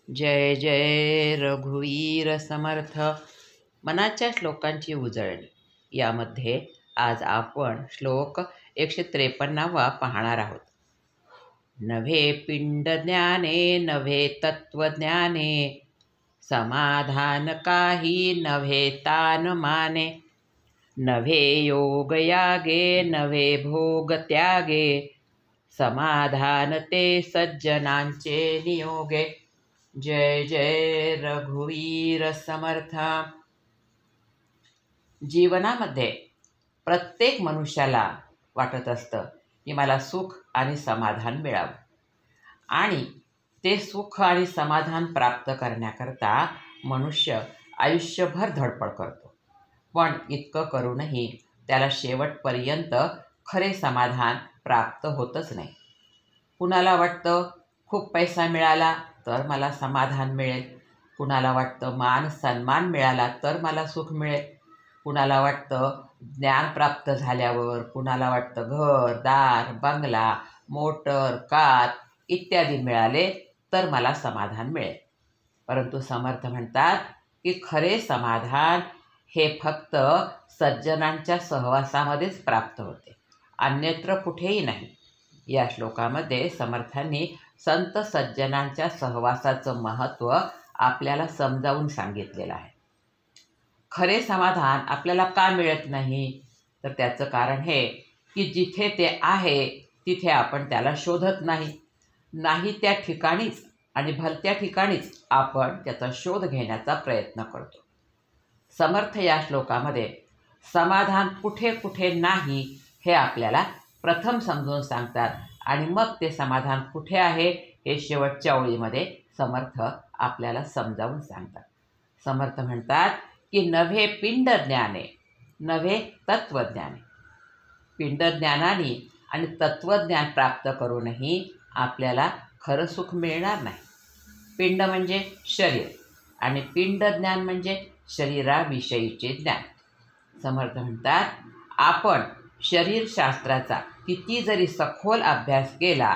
जय जय रघुवीर समर्थ. मनाच्या श्लोकांची उजळणी यामध्ये आज आपण श्लोक 153 पाहणार आहोत. नभे पिंड ज्ञाने नभे तत्वज्ञाने, समाधान काही नभे तान माने. नभे योग यागे नभे भोग त्यागे, समाधान ते सज्जनांचे नियोगे. जय जय रघुवीर समर्थ. जीवनामध्ये प्रत्येक मनुष्याला वाटत असतं की मला सुख आणि समाधान मिळावं, आणि ते सुख आणि समाधान प्राप्त करण्याकरता मनुष्य आयुष्यभर धडपड करतो. पण इतकं करूनही त्याला शेवटपर्यंत खरे समाधान प्राप्त होतच नाही. कुणाला वाटतं खूप पैसा मिळाला तर मला समाधान मिळेल, कुणाला वाटतं मान सन्मान मिळाला तर मला सुख मिळेल, कुणाला वाटतं ज्ञान प्राप्त झाल्यावर, कुणाला वाटतं घर दार बंगला मोटर कार इत्यादी मिळाले तर मला समाधान मिळेल. परंतु समर्थ म्हणतात की खरे समाधान हे फक्त सज्जनांच्या सहवासामध्येच प्राप्त होते, अन्यत्र कुठेही नाही. या श्लोकामध्ये समर्थांनी संत सज्जनांच्या सहवासाचं महत्त्व आपल्याला समजावून सांगितलेलं आहे. खरे समाधान आपल्याला का मिळत नाही, तर त्याचं कारण हे की जिथे ते आहे तिथे आपण त्याला शोधत नाही त्या ठिकाणीच आणि भलत्या ठिकाणीच आपण त्याचा शोध घेण्याचा प्रयत्न करतो. समर्थ या श्लोकामध्ये समाधान कुठे कुठे नाही हे आपल्याला प्रथम समजून सांगतात, आणि मग ते समाधान कुठे आहे हे शेवटच्या ओळीमध्ये समर्थ आपल्याला समजावून सांगतात. समर्थ म्हणतात की नभे पिंड ज्ञाने नभे तत्वज्ञाने. पिंड ज्ञानाने आणि तत्वज्ञान प्राप्त करूनही आपल्याला खरं सुख मिळणार नाही. पिंड म्हणजे शरीर आणि पिंड ज्ञान म्हणजे शरीराविषयीचे ज्ञान. समर्थ म्हणतात आपण शरीरशास्त्राचा किती जरी सखोल अभ्यास केला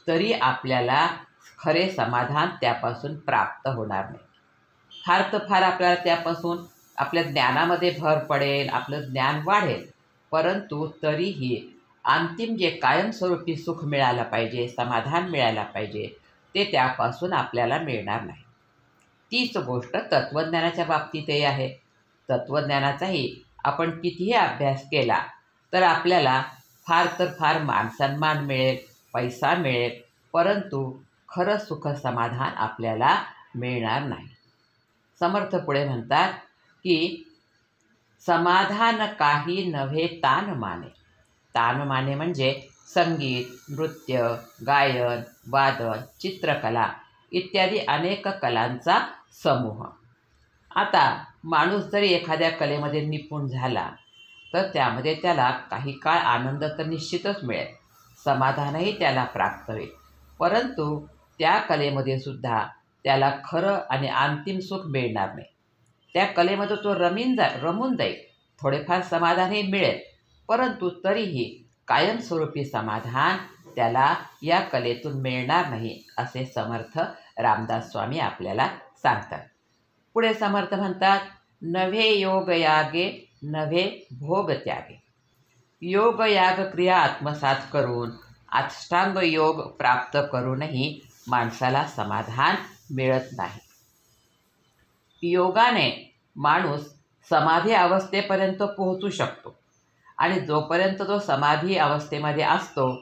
तरी आपल्याला खरे समाधान त्यापासून प्राप्त होणार नाही. फार तर फार आपल्याला त्यापासून आपल्या ज्ञानामध्ये भर पडेल, आपलं ज्ञान वाढेल, परंतु तरीही अंतिम जे कायमस्वरूपी सुख मिळालं पाहिजे, समाधान मिळायला पाहिजे, ते त्यापासून आपल्याला मिळणार नाही. तीच गोष्ट तत्त्वज्ञानाच्या बाबतीतही आहे. तत्त्वज्ञानाचाही आपण कितीही अभ्यास केला तर आपल्याला फार तर फार मानसन्मान मिळेल, पैसा मिळेल, परंतु खरं सुख समाधान आपल्याला मिळणार नाही. समर्थ पुढे म्हणतात की समाधान काही नव्हे तान माने. तान माने म्हणजे संगीत, नृत्य, गायन, वादन, चित्रकला इत्यादी अनेक कलांचा समूह. आता माणूस जरी एखाद्या कलेमध्ये निपुण झाला तर त्यामध्ये त्याला काही काळ आनंद तर निश्चितच मिळेल, समाधानही त्याला प्राप्त होईल, परंतु त्या कलेमध्ये सुद्धा त्याला खरं आणि अंतिम सुख मिळणार नाही. त्या कलेमध्ये तो रमून जाईल, थोडेफार समाधानही मिळेल, परंतु तरीही कायमस्वरूपी समाधान त्याला या कलेतून मिळणार नाही, असे समर्थ रामदास स्वामी आपल्याला सांगतात. पुढे समर्थ म्हणतात नभे योग यागे नभे भोग त्यागे. योग याग क्रिया आत्मसात करून अष्टांग योग प्राप्त करूनही माणसाला समाधान मिळत नाही. योगाने माणूस समाधी अवस्थेपर्यंत पोहोचू शकतो, आणि जोपर्यंत तो समाधी अवस्थेमध्ये असतो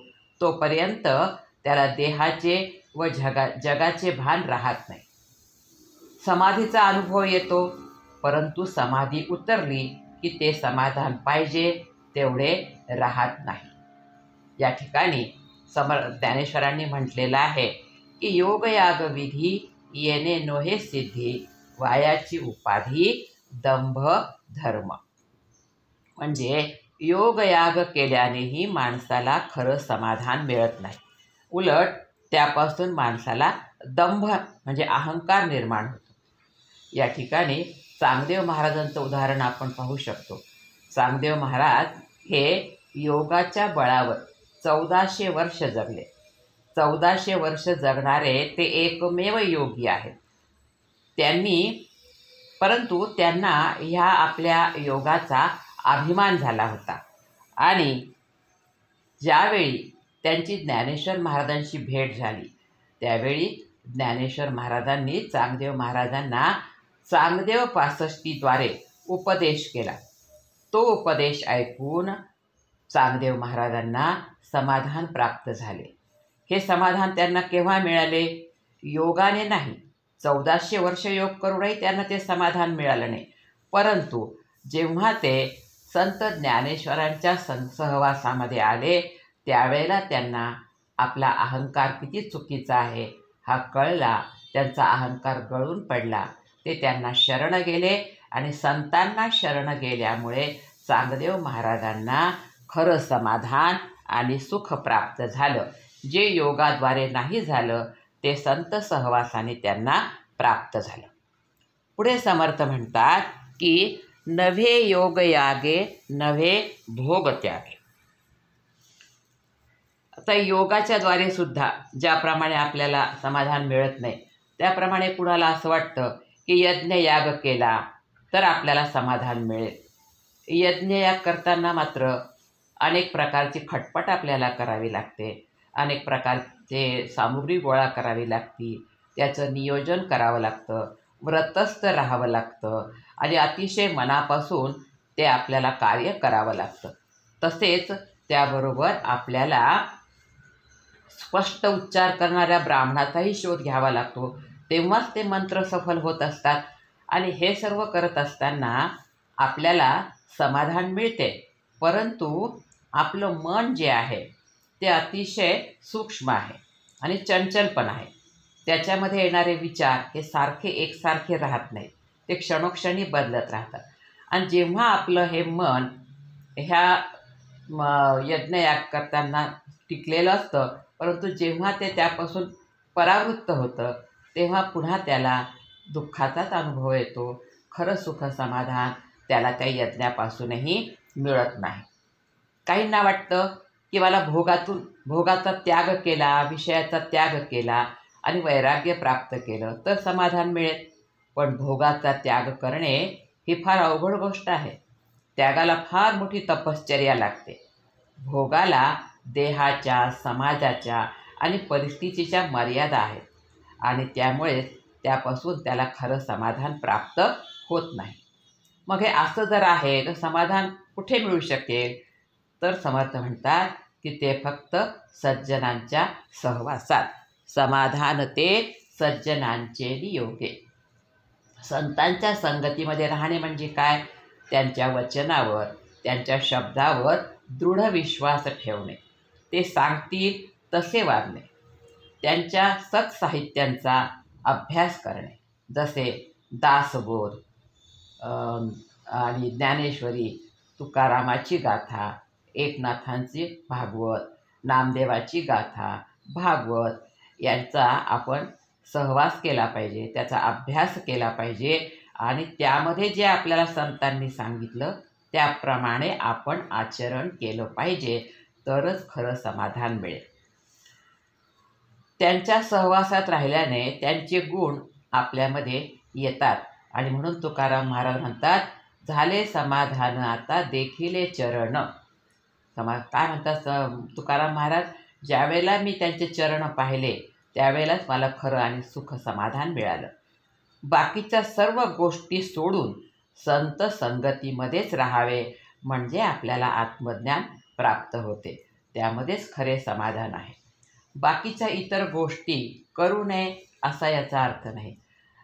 तोपर्यंत त्याला देहाचे व जगाचे भान राहत नाही. समाधीचा अनुभव येतो, परंतु समाधी उतरली की ते समाधान पाहिजे तेवढे राहत नाही. या ठिकाणी ज्ञानेश्वरांनी म्हटलेलं आहे की योगयाग विधी येणे नोहे सिद्धी, वायाची उपाधी दंभ धर्म. म्हणजे योगयाग केल्यानेही माणसाला खरं समाधान मिळत नाही, उलट त्यापासून माणसाला दंभ म्हणजे अहंकार निर्माण होतो. या ठिकाणी चांगदेव महाराजांचं उदाहरण आपण पाहू शकतो. चांगदेव महाराज हे योगाच्या बळावर 1400 वर्ष जगले. 1400 वर्ष जगणारे ते एकमेव योगी आहेत. परंतु त्यांना ह्या आपल्या योगाचा अभिमान झाला होता. आणि ज्यावेळी त्यांची ज्ञानेश्वर महाराजांशी भेट झाली त्यावेळी ज्ञानेश्वर महाराजांनी चांगदेव महाराजांना चांगदेव पासष्टीद्वारे उपदेश केला. तो उपदेश ऐकून चांगदेव महाराजांना समाधान प्राप्त झाले. हे समाधान त्यांना केव्हा मिळाले? योगाने नाही. 1400 वर्ष योग करूनही त्यांना ते समाधान मिळालं नाही. परंतु जेव्हा ते संत ज्ञानेश्वरांच्या सहवासामध्ये आले त्यावेळेला त्यांना आपला अहंकार किती चुकीचा आहे हा कळला. त्यांचा अहंकार गळून पडला. ते त्यांना शरण गेले आणि संतांना शरण गेल्यामुळे चांगदेव महाराजांना खरं समाधान आणि सुख प्राप्त झालं. जे योगाद्वारे नाही झालं ते संत सहवासाने त्यांना प्राप्त झालं. पुढे समर्थ म्हणतात की नव्हे योग यागे नव्हे भोग त्यागे. आता योगाच्या द्वारे सुद्धा ज्याप्रमाणे आपल्याला समाधान मिळत नाही त्याप्रमाणे कुणाला असं वाटतं की यज्ञयाग केला तर आपल्याला समाधान मिळेल. यज्ञयाग करताना मात्र अनेक प्रकारची खटपट आपल्याला करावी लागते. अनेक प्रकारचे सामुग्री गोळा करावी लागते. त्याचं नियोजन करावं लागतं. व्रतस्थ राहावं लागतं आणि अतिशय मनापासून ते आपल्याला कार्य करावं लागतं. तसेच त्याबरोबर आपल्याला स्पष्ट उच्चार करणाऱ्या ब्राह्मणाचाही शोध घ्यावा लागतो. तेव्हाच ते मंत्र सफल होत असतात. आणि हे सर्व करत असताना आपल्याला समाधान मिळते. परंतु आपलं मन जे आहे ते अतिशय सूक्ष्म आहे आणि चंचल पण आहे. त्याच्यामध्ये येणारे विचार हे सारखे एकसारखे राहत नाहीत. ते क्षणोक्षणी बदलत राहतात. आणि जेव्हा आपलं हे मन ह्या यज्ञयाग करताना टिकलेलं असतं परंतु जेव्हा ते त्यापासून परावृत्त होतं तेव्हा पुन्हा त्याला दुःखाचाच अनुभव येतो. खरं सुख समाधान त्याला त्या यज्ञापासूनही मिळत नाही. काहींना वाटतं की मला भोगाचा त्याग केला, विषयाचा त्याग केला आणि वैराग्य प्राप्त केलं तर समाधान मिळेल. पण भोगाचा त्याग करणे ही फार अवघड गोष्ट आहे. त्यागाला फार मोठी तपश्चर्या लागते. भोगाला देहाच्या, समाजाच्या आणि परिस्थितीच्या मर्यादा आहेत आणि त्यामुळेच त्यापासून त्याला खरं समाधान प्राप्त होत नाही. मग हे असं जर आहे तर समाधान कुठे मिळू शकेल? तर समर्थ म्हणतात की ते फक्त सज्जनांच्या सहवासात. समाधान ते सज्जनांचे नियोगे. संतांच्या संगतीमध्ये राहणे म्हणजे काय? त्यांच्या वचनावर, त्यांच्या शब्दावर दृढ विश्वास ठेवणे. ते सांगतील तसे वागणे. त्यांच्या सत्साहित्यांचा अभ्यास करणे. जसे दासबोध आणि ज्ञानेश्वरी, तुकारामाची गाथा, एकनाथांची भागवत, नामदेवाची गाथा, भागवत यांचा आपण सहवास केला पाहिजे. त्याचा अभ्यास केला पाहिजे आणि त्यामध्ये जे आपल्याला संतांनी सांगितलं त्याप्रमाणे आपण आचरण केलं पाहिजे. तरच खरं समाधान मिळेल. त्यांच्या सहवासात राहिल्याने त्यांचे गुण आपल्यामध्ये येतात आणि म्हणून तुकाराम महाराज म्हणतात, झाले समाधान आता देखिले चरण. काय म्हणतात तुकाराम महाराज? ज्यावेळेला मी त्यांचे चरण पाहिले त्यावेळेलाच मला खरं आणि सुख समाधान मिळालं. बाकीच्या सर्व गोष्टी सोडून संत संगतीमध्येच राहावे म्हणजे आपल्याला आत्मज्ञान प्राप्त होते. त्यामध्येच खरे समाधान आहे. बाकीच्या इतर गोष्टी करू नये असा याचा अर्थ नाही.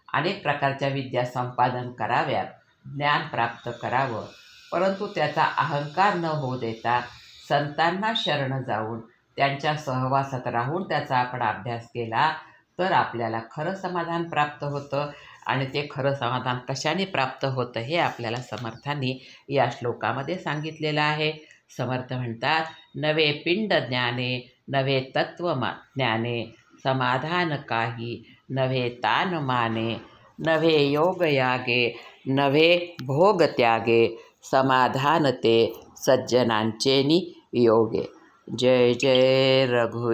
अनेक प्रकारच्या विद्या संपादन कराव्यात, ज्ञान प्राप्त करावं, परंतु त्याचा अहंकार न होऊ देता संतांना शरण जाऊन त्यांच्या सहवासात राहून त्याचा आपण अभ्यास केला तर आपल्याला खरं समाधान प्राप्त होतं. आणि ते खरं समाधान कशाने प्राप्त होतं हे आपल्याला समर्थांनी या श्लोकामध्ये सांगितलेलं आहे. समर्थ म्हणतात, नवे पिंड ज्ञाने नवे तत्व ज्ञाने, समाधान काही नवे तान माने, नवे योग यागे नवे भोग त्यागे, समाधान ते सज्जनांचे नियोगे. जय जय रघु.